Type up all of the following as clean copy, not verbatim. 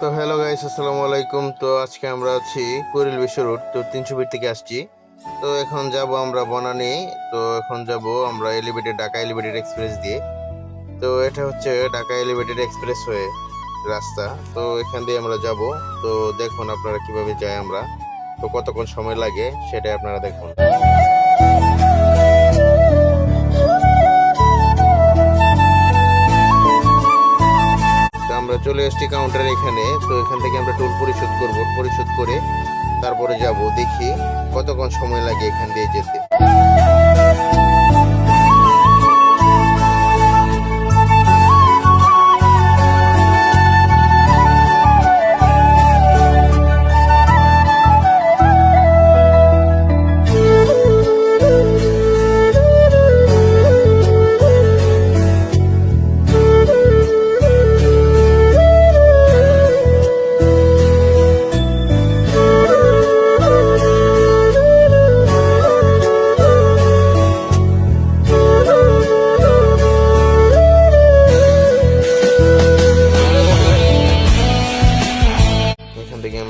তো hello guys, আসসালামু আলাইকুম। তো আজকে আমরা আছি কুড়িল বিশ্ব রোড, তো 300 ফিট থেকে আসছি। তো এখন যাব আমরা বনানী। তো এখন যাব আমরা ঢাকা এলিভেটেড এক্সপ্রেস দিয়ে। তো এটা হচ্ছে ঢাকা এলিভেটেড এক্সপ্রেস হয়ে রাস্তা। তো এখান দিয়ে আমরা যাব। তো দেখুন আপনারা কিভাবে যাই আমরা, তো কতক্ষণ সময় লাগে সেটাই আপনারা দেখুন। আমরা চলে এসেছি কাউন্টার এখানে। তো এখান থেকে আমরা টোল পরিশোধ করব, পরিশোধ করে তারপরে যাব, দেখি কতক্ষণ সময় লাগে এখান দিয়ে যেতে।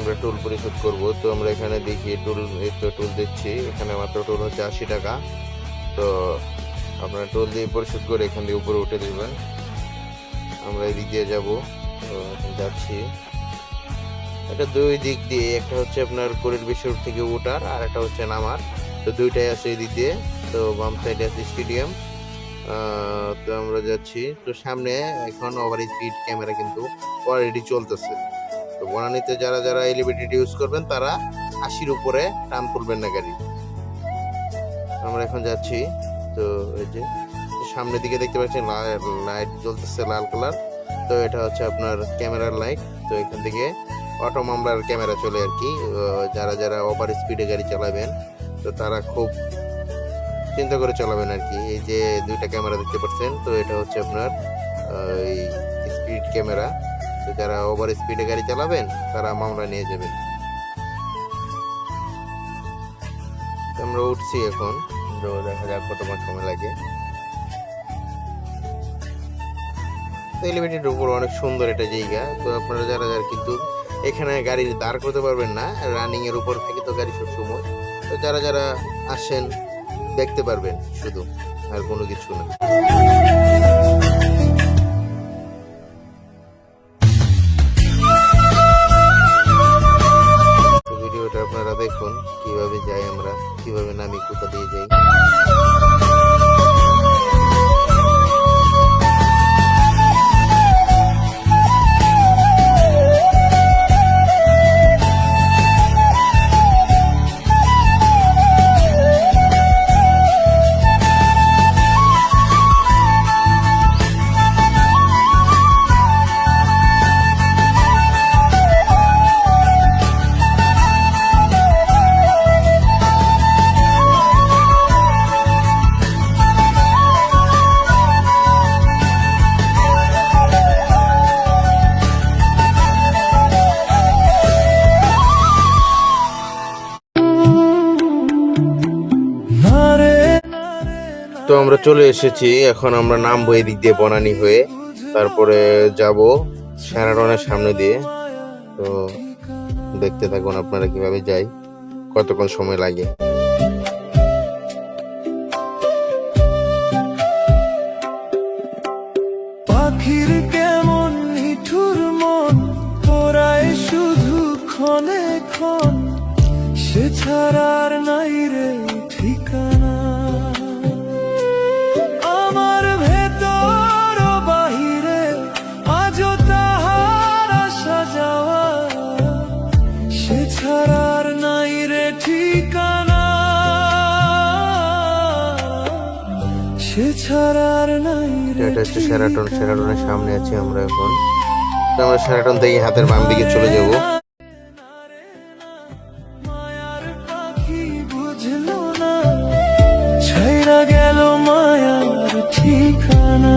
আমরা টোল পরিশোধ করব। তো আমরা এখানে দেখি টোল, এই তো টোল দিচ্ছি। এখানে মাত্র টোল হচ্ছে 80 টাকা। তো আপনারা টোল দিয়ে পরিশোধ করে এখান দিয়ে উপরে উঠে দেবেন। আমরা এই দিক দিয়ে যাব। তো এখন যাচ্ছি। এটা দুই দিক দিয়ে, একটা হচ্ছে আপনার কুড়িল বিশ্ব রোড থেকে ওঠার, আর একটা হচ্ছে নামার। তো দুইটাই আছে এই দিক দিয়ে। তো বাম সাইডে আছে স্টেডিয়াম। তো আমরা যাচ্ছি। তো সামনে এখন ওভার স্পিড ক্যামেরা কিন্তু অলরেডি চলতেছে। তো বনানীতে যারা যারা এলিভেটেড ইউজ করবেন তারা 80-র উপরে টান তুলবেন না গাড়ি। আমরা এখন যাচ্ছি। তো এই যে সামনের দিকে দেখতে পাচ্ছেন লাইট জ্বলতেছে লাল কালার। তো এটা হচ্ছে আপনার ক্যামেরার লাইট। তো এখান থেকে অটো মামলার ক্যামেরা চলে আর কি। যারা যারা ওভার স্পিডে গাড়ি চালাবেন তো তারা খুব চিন্তা করে চালাবেন আর কি। এই যে দুইটা ক্যামেরা দেখতে পাচ্ছেন, তো এটা হচ্ছে আপনার এই স্পিড ক্যামেরা। তো যারা ওভার স্পিডে গাড়ি চালাবেন তারা মামলা নিয়ে যাবেন। আমরা উঠছি এখন, দেখা যাক কতক্ষণ সময় লাগে। এলিভেটেড উপর অনেক সুন্দর এটা জায়গা। তো আপনারা যারা যারা কিন্তু এখানে গাড়ি দাঁড় করতে পারবেন না, রানিং এর উপর থেকে তো গাড়ি সবসময়। তো যারা যারা আসেন দেখতে পারবেন শুধু, আর কোনো কিছু না। ভিডিওটা আপনারা দেখুন কিভাবে যাই আমরা, কিভাবে নামি, কোথা দিয়ে যাই। তো আমরা চলে এসেছি। এখন আমরা নামবো এদিক দিয়ে বনানী হয়ে, তারপরে যাব শেরাটনের সামনে দিয়ে। তো দেখতে থাকুন আপনারা কিভাবে যাই, কতক্ষণ সময় লাগে। পাখির কেমন নিঠুর মন, তোরাই শুধু ক্ষণে ক্ষণ, সে ছাড়ার নাই রে ঠিকানা। আমার ভেতর বাহিরে আজও তাহার আসা যাওয়া, সে ছাড়ার নাই রে ঠিকানা, সে ছাড়ার নাই রে। এটা হচ্ছে শেরাটন, শেরাটনের সামনে আছি আমরা এখন। তো আমরা শেরাটন থেকে হাতের বাম দিকে চলে যাব। মায়ার পাখি বুঝলো না, ছাইরা গেল মায়ার ঠিকানা।